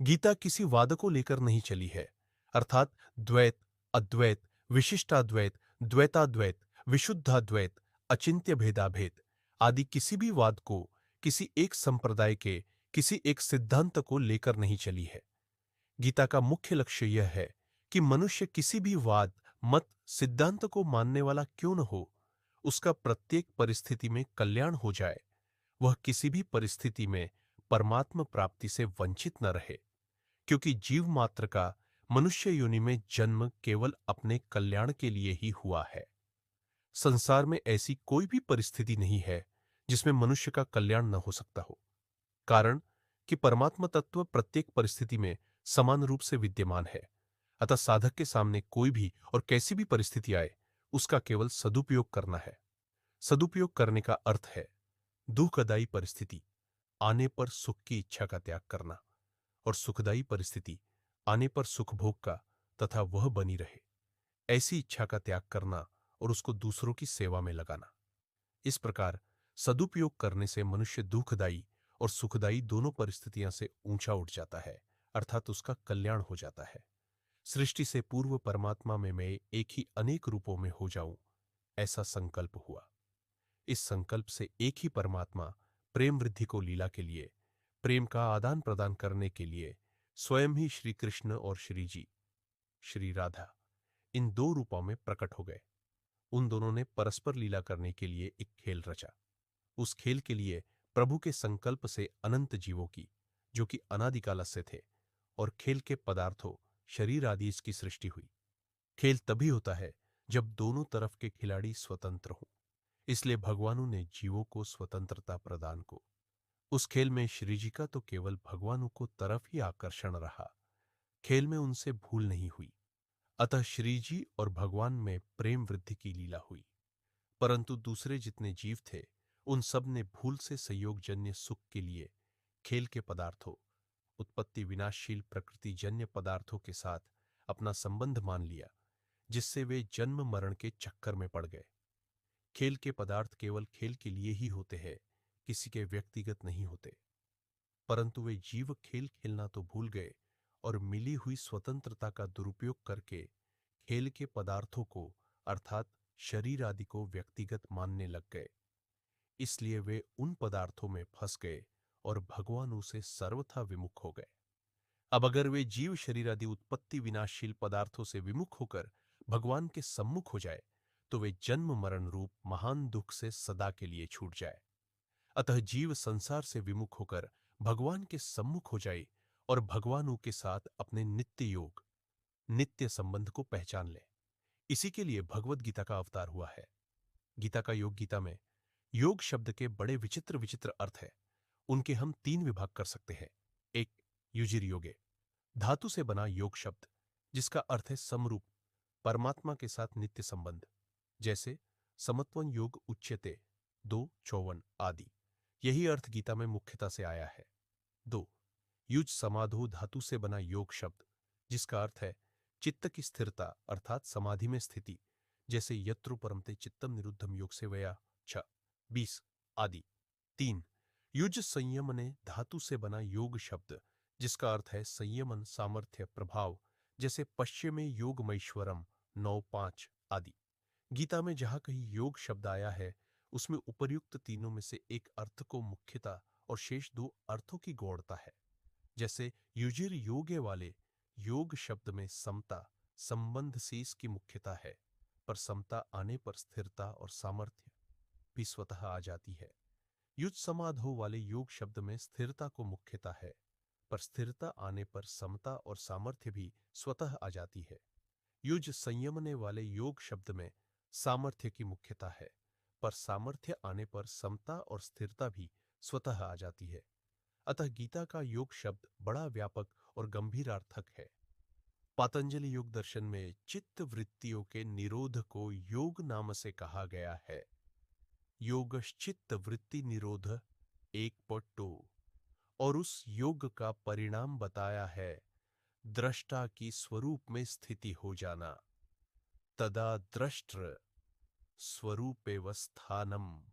गीता किसी वाद को लेकर नहीं चली है, अर्थात द्वैत, अद्वैत, विशिष्टाद्वैत, द्वैताद्वैत, विशुद्धाद्वैत, अचिंत्य भेदाभेद आदि किसी भी वाद को किसी एक संप्रदाय के किसी एक सिद्धांत को लेकर नहीं चली है। गीता का मुख्य लक्ष्य यह है कि मनुष्य किसी भी वाद, मत, सिद्धांत को मानने वाला क्यों न हो, उसका प्रत्येक परिस्थिति में कल्याण हो जाए, वह किसी भी परिस्थिति में परमात्म प्राप्ति से वंचित न रहे। क्योंकि जीव मात्र का मनुष्य योनि में जन्म केवल अपने कल्याण के लिए ही हुआ है। संसार में ऐसी कोई भी परिस्थिति नहीं है जिसमें मनुष्य का कल्याण न हो सकता हो। कारण कि परमात्मा तत्व प्रत्येक परिस्थिति में समान रूप से विद्यमान है। अतः साधक के सामने कोई भी और कैसी भी परिस्थिति आए, उसका केवल सदुपयोग करना है। सदुपयोग करने का अर्थ है दुखदायी परिस्थिति आने पर सुख की इच्छा का त्याग करना और सुखदायी परिस्थिति आने पर सुख भोग का तथा वह बनी रहे ऐसी इच्छा का त्याग करना और उसको दूसरों की सेवा में लगाना। इस प्रकार सदुपयोग करने से मनुष्य दुखदायी और सुखदायी दोनों परिस्थितियां से ऊंचा उठ जाता है, अर्थात उसका कल्याण हो जाता है। सृष्टि से पूर्व परमात्मा में मैं एक ही अनेक रूपों में हो जाऊं, ऐसा संकल्प हुआ। इस संकल्प से एक ही परमात्मा प्रेम वृद्धि को लीला के लिए, प्रेम का आदान प्रदान करने के लिए स्वयं ही श्री कृष्ण और श्री जी, श्री राधा इन दो रूपों में प्रकट हो गए। उन दोनों ने परस्पर लीला करने के लिए एक खेल रचा। उस खेल के लिए प्रभु के संकल्प से अनंत जीवों की, जो कि अनादिकाल से थे, और खेल के पदार्थों शरीर आदि इसकी सृष्टि हुई। खेल तभी होता है जब दोनों तरफ के खिलाड़ी स्वतंत्र हों। इसलिए भगवानों ने जीवों को स्वतंत्रता प्रदान को। उस खेल में श्री जी का तो केवल भगवानों को तरफ ही आकर्षण रहा, खेल में उनसे भूल नहीं हुई। अतः श्री जी और भगवान में प्रेम वृद्धि की लीला हुई। परंतु दूसरे जितने जीव थे, उन सब ने भूल से संयोगजन्य सुख के लिए खेल के पदार्थों, उत्पत्ति विनाशशील प्रकृति जन्य पदार्थों के साथ अपना संबंध मान लिया, जिससे वे जन्म मरण के चक्कर में पड़ गए। खेल के पदार्थ केवल खेल के लिए ही होते हैं, किसी के व्यक्तिगत नहीं होते। परंतु वे जीव खेल खेलना तो भूल गए और मिली हुई स्वतंत्रता का दुरुपयोग करके खेल के पदार्थों को अर्थात शरीर आदि को व्यक्तिगत मानने लग गए। इसलिए वे उन पदार्थों में फंस गए और भगवानों से सर्वथा विमुख हो गए। अब अगर वे जीव शरीर आदि उत्पत्ति विनाशशील पदार्थों से विमुख होकर भगवान के सम्मुख हो जाए, तो वे जन्म मरण रूप महान दुख से सदा के लिए छूट जाए। अतः जीव संसार से विमुख होकर भगवान के सम्मुख हो जाए और भगवानों के साथ अपने नित्य योग, नित्य संबंध को पहचान ले। इसी के लिए भगवत गीता का अवतार हुआ है। गीता का योग गीता में योग शब्द के बड़े विचित्र विचित्र अर्थ है। उनके हम तीन विभाग कर सकते हैं। एक, युजिर योगे, धातु से बना योग शब्द, जिसका अर्थ है समरूप, परमात्मा के साथ नित्य संबंध, जैसे समत्वन योग उच्यते 2:54 आदि। यही अर्थ गीता में मुख्यता से आया है। 2, युज समाधो धातु से बना योग शब्द, जिसका अर्थ है चित्त की स्थिरता अर्थात समाधि में स्थिति, जैसे यत्रु परमते चित्तम निरुद्धम योग से वया 6:20 आदि। 3, युज संयमने धातु से बना योग शब्द, जिसका अर्थ है संयमन, सामर्थ्य, प्रभाव, जैसे पश्चिमे योगमैश्वरम 9:5 आदि। गीता में जहां कहीं योग शब्द आया है, उसमें उपर्युक्त तीनों में से एक अर्थ को मुख्यता और शेष दो अर्थों की गौड़ता है। जैसे युजिर योगे वाले योग शब्द में समता, संबंध से इसकी मुख्यता है, पर समता आने पर स्थिरता और सामर्थ्य भी स्वतः आ जाती है। युज समाधो वाले योग शब्द में स्थिरता को मुख्यता है, पर स्थिरता आने पर समता और सामर्थ्य भी स्वतः आ जाती है। युज संयमने वाले योग शब्द में सामर्थ्य की मुख्यता है, पर सामर्थ्य आने पर समता और स्थिरता भी स्वतः आ जाती है। अतः गीता का योग शब्द बड़ा व्यापक और गंभीरार्थक है। पातंजलि योग दर्शन में चित्त वृत्तियों के निरोध को योग नाम से कहा गया है। योगश्चित्त वृत्ति निरोध 1.2 और उस योग का परिणाम बताया है दृष्टा की स्वरूप में स्थिति हो जाना। तदा द्रष्टृ स्वरूपेव स्थानम।